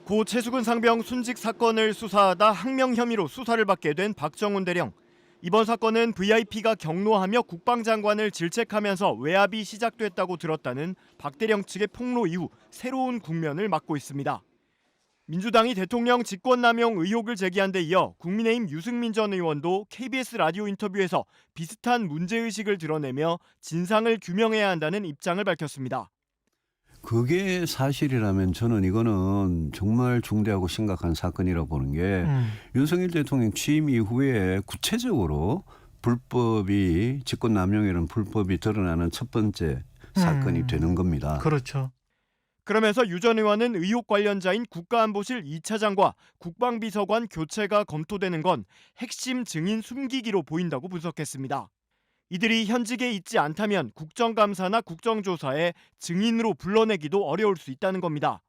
고 최수근 상병 순직 사건을 수사하다 항명 혐의로 수사를 받게 된 박정훈 대령. 이번 사건은 VIP가 경로하며 국방장관을 질책하면서 외압이 시작됐다고 들었다는 박 대령 측의 폭로 이후 새로운 국면을 맞고 있습니다. 민주당이 대통령 직권남용 의혹을 제기한 데 이어 국민의힘 유승민 전 의원도 KBS 라디오 인터뷰에서 비슷한 문제의식을 드러내며 진상을 규명해야 한다는 입장을 밝혔습니다. 그게 사실이라면 저는 이거는 정말 중대하고 심각한 사건이라고 보는 게 윤석열 대통령 취임 이후에 구체적으로 불법이 직권남용이라는 불법이 드러나는 첫 번째 사건이 되는 겁니다. 그렇죠. 그러면서 유 전 의원은 의혹 관련자인 국가안보실 2차장과 국방비서관 교체가 검토되는 건 핵심 증인 숨기기로 보인다고 분석했습니다. 이들이 현직에 있지 않다면 국정감사나 국정조사에 증인으로 불러내기도 어려울 수 있다는 겁니다.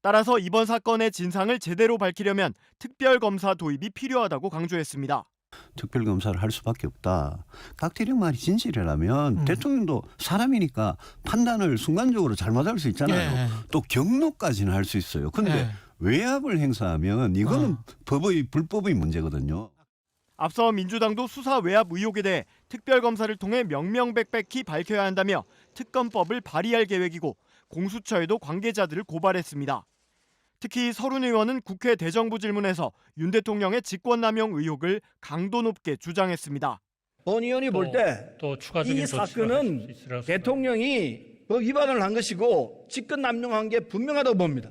따라서 이번 사건의 진상을 제대로 밝히려면 특별검사 도입이 필요하다고 강조했습니다. 특별검사를 할 수밖에 없다. 각 대령 말이 진실이라면 대통령도 사람이니까 판단을 순간적으로 잘못할 수 있잖아요. 예. 또 경로까지는 할 수 있어요. 그런데 예. 외압을 행사하면 이거는 불법의 문제거든요. 앞서 민주당도 수사 외압 의혹에 대해 특별검사를 통해 명명백백히 밝혀야 한다며 특검법을 발의할 계획이고 공수처에도 관계자들을 고발했습니다. 특히 서른 의원은 국회 대정부 질문에서 윤 대통령의 직권남용 의혹을 강도 높게 주장했습니다. 본 의원이 볼 때 이 사건은 대통령이 법 위반을 한 것이고 직권남용한 게 분명하다고 봅니다.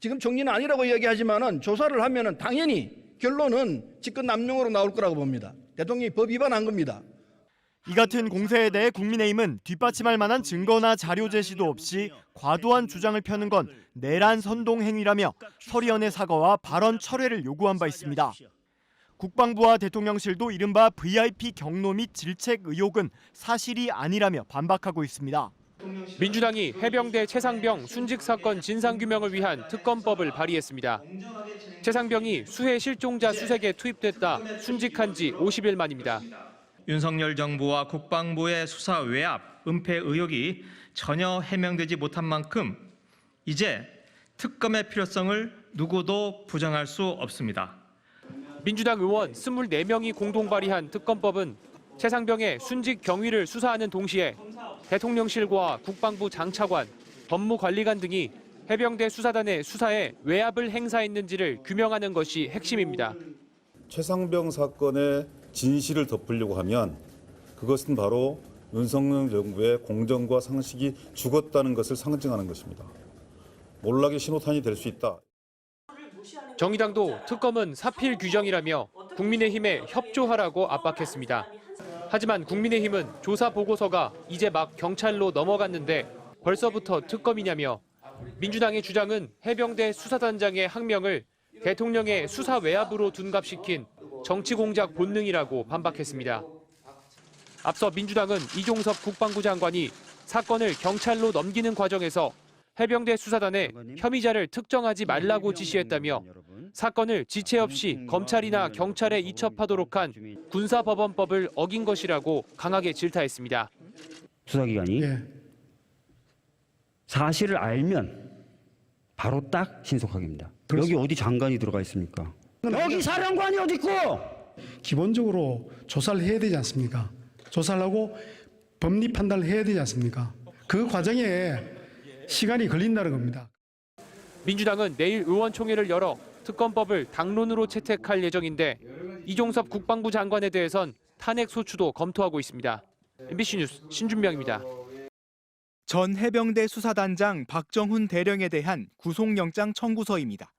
지금 총리는 아니라고 이야기하지만은 조사를 하면은 당연히 결론은 직권남용으로 나올 거라고 봅니다. 대통령이 법 위반한 겁니다. 이 같은 공세에 대해 국민의힘은 뒷받침할 만한 증거나 자료 제시도 없이 과도한 주장을 펴는 건 내란 선동 행위라며 서리언의 사과와 발언 철회를 요구한 바 있습니다. 국방부와 대통령실도 이른바 VIP 경로 및 질책 의혹은 사실이 아니라며 반박하고 있습니다. 민주당이 해병대 최상병 순직 사건 진상규명을 위한 특검법을 발의했습니다. 최상병이 수해 실종자 수색에 투입됐다 순직한 지 50일 만입니다. 윤석열 정부와 국방부의 수사 외압, 은폐 의혹이 전혀 해명되지 못한 만큼 이제 특검의 필요성을 누구도 부정할 수 없습니다. 민주당 의원 24명이 공동 발의한 특검법은 최상병의 순직 경위를 수사하는 동시에 대통령실과 국방부 장차관, 법무관리관 등이 해병대 수사단의 수사에 외압을 행사했는지를 규명하는 것이 핵심입니다. 최상병 사건의 진실을 덮으려고 하면 그것은 바로 윤석열 정부의 공정과 상식이 죽었다는 것을 상징하는 것입니다. 몰락의 신호탄이 될 수 있다. 정의당도 특검은 사필 규정이라며 국민의힘에 협조하라고 압박했습니다. 하지만 국민의힘은 조사 보고서가 이제 막 경찰로 넘어갔는데 벌써부터 특검이냐며 민주당의 주장은 해병대 수사단장의 항명을 대통령의 수사 외압으로 둔갑시킨 정치 공작 본능이라고 반박했습니다. 앞서 민주당은 이종섭 국방부 장관이 사건을 경찰로 넘기는 과정에서 해병대 수사단에 혐의자를 특정하지 말라고 지시했다며 사건을 지체 없이 검찰이나 경찰에 이첩하도록 한 군사법원법을 어긴 것이라고 강하게 질타했습니다. 수사기관이 사실을 알면 바로 딱 신속하게입니다. 여기 어디 장관이 들어가 있습니까? 여기 사령관이 어디 있고? 기본적으로 조사를 해야 되지 않습니까? 조사를 하고 법리 판단을 해야 되지 않습니까? 그 과정에 시간이 걸린다는 겁니다. 민주당은 내일 의원총회를 열어 특검법을 당론으로 채택할 예정인데 이종섭 국방부 장관에 대해선 탄핵 소추도 검토하고 있습니다. MBC 뉴스 신준명입니다. 전 해병대 수사단장 박정훈 대령에 대한 구속영장 청구서입니다.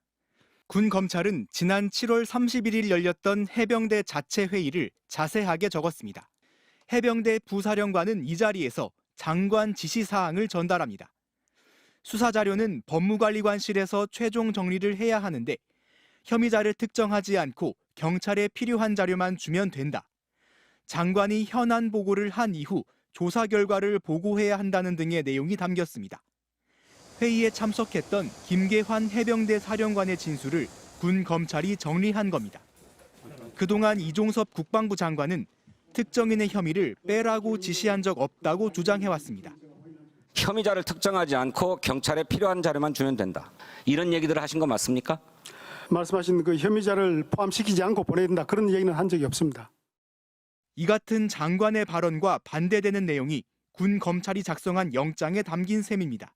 군 검찰은 지난 7월 31일 열렸던 해병대 자체 회의를 자세하게 적었습니다. 해병대 부사령관은 이 자리에서 장관 지시사항을 전달합니다. 수사 자료는 법무관리관실에서 최종 정리를 해야 하는데 혐의자를 특정하지 않고 경찰에 필요한 자료만 주면 된다. 장관이 현안 보고를 한 이후 조사 결과를 보고해야 한다는 등의 내용이 담겼습니다. 회의에 참석했던 김계환 해병대 사령관의 진술을 군 검찰이 정리한 겁니다. 그동안 이종섭 국방부 장관은 특정인의 혐의를 빼라고 지시한 적 없다고 주장해왔습니다. 혐의자를 특정하지 않고 경찰에 필요한 자료만 주면 된다. 이런 얘기들을 하신 거 맞습니까? 말씀하신 그 혐의자를 포함시키지 않고 보내야 된다 그런 얘기는 한 적이 없습니다. 이 같은 장관의 발언과 반대되는 내용이 군 검찰이 작성한 영장에 담긴 셈입니다.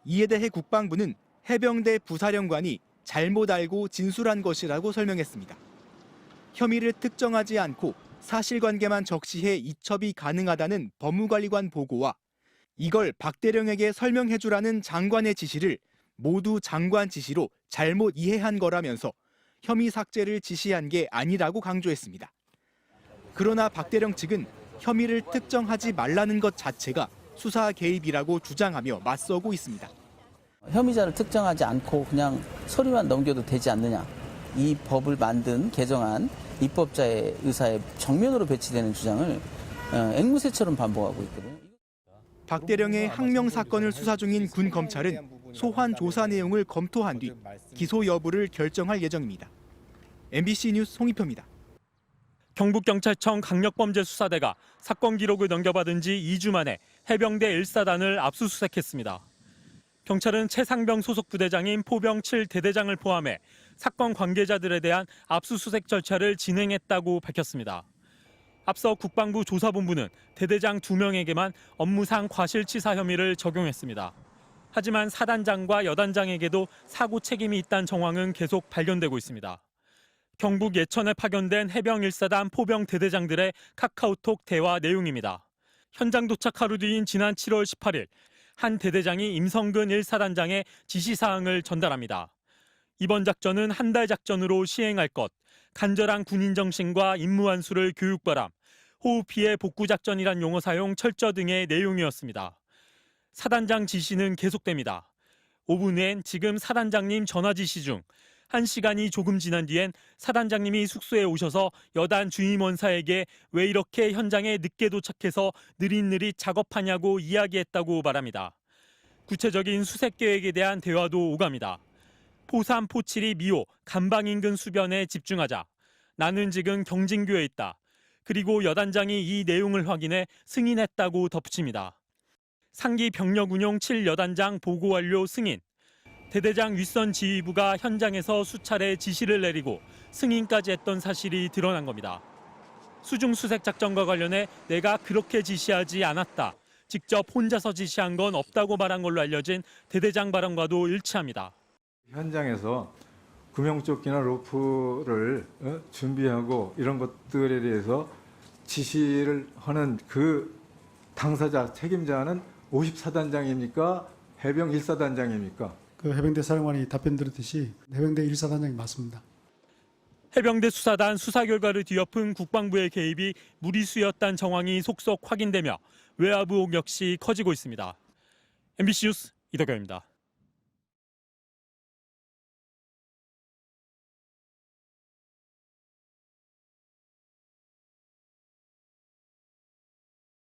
이에 대해 국방부는 해병대 부사령관이 잘못 알고 진술한 것이라고 설명했습니다. 혐의를 특정하지 않고 사실관계만 적시해 이첩이 가능하다는 법무관리관 보고와 이걸 박 대령에게 설명해주라는 장관의 지시를 모두 장관 지시로 잘못 이해한 거라면서 혐의 삭제를 지시한 게 아니라고 강조했습니다. 그러나 박 대령 측은 혐의를 특정하지 말라는 것 자체가 수사 개입이라고 주장하며 맞서고 있습니다. 혐의자를 특정하지 않고 그냥 서류만 넘겨도 되지 않느냐. 이 법을 만든 개정안 입법자의 의사에 정면으로 배치되는 주장을 앵무새처럼 반복하고 있거든요. 박 대령의 항명 사건을 수사 중인 군 검찰은 소환 조사 내용을 검토한 뒤 기소 여부를 결정할 예정입니다. MBC 뉴스 송희표입니다. 경북경찰청 강력범죄수사대가 사건 기록을 넘겨받은 지 2주 만에 해병대 1사단을 압수수색했습니다. 경찰은 최상병 소속 부대장인 포병 7대대장을 포함해 사건 관계자들에 대한 압수수색 절차를 진행했다고 밝혔습니다. 앞서 국방부 조사본부는 대대장 2명에게만 업무상 과실치사 혐의를 적용했습니다. 하지만 사단장과 여단장에게도 사고 책임이 있다는 정황은 계속 발견되고 있습니다. 경북 예천에 파견된 해병 1사단 포병 대대장들의 카카오톡 대화 내용입니다. 현장 도착 하루 뒤인 지난 7월 18일 한 대대장이 임성근 1사단장에 지시사항을 전달합니다. 이번 작전은 한 달 작전으로 시행할 것, 간절한 군인 정신과 임무 완수를 교육바람, 호우 피해 복구 작전이란 용어 사용 철저 등의 내용이었습니다. 사단장 지시는 계속됩니다. 5분 후엔 지금 사단장님 전화 지시 중 1시간이 조금 지난 뒤엔 사단장님이 숙소에 오셔서 여단 주임원사에게 왜 이렇게 현장에 늦게 도착해서 느릿느릿 작업하냐고 이야기했다고 말합니다. 구체적인 수색 계획에 대한 대화도 오갑니다. 포3, 포7이 미호, 간방 인근 수변에 집중하자. 나는 지금 경진교에 있다. 그리고 여단장이 이 내용을 확인해 승인했다고 덧붙입니다. 상기 병력운용 7여단장 보고 완료 승인. 대대장 윗선 지휘부가 현장에서 수차례 지시를 내리고 승인까지 했던 사실이 드러난 겁니다. 수중수색 작전과 관련해 내가 그렇게 지시하지 않았다. 직접 혼자서 지시한 건 없다고 말한 걸로 알려진 대대장 발언과도 일치합니다. 현장에서 구명조끼나 로프를 준비하고 이런 것들에 대해서 지시를 하는 그 당사자, 책임자는 54단장입니까? 해병 1사단장입니까? 그 해병대 사령관이 답변 드렸듯이 해병대 1사단장이 맞습니다. 해병대 수사단 수사 결과를 뒤엎은 국방부의 개입이 무리수였다는 정황이 속속 확인되며 외압 의혹 역시 커지고 있습니다. MBC 뉴스 이덕현입니다.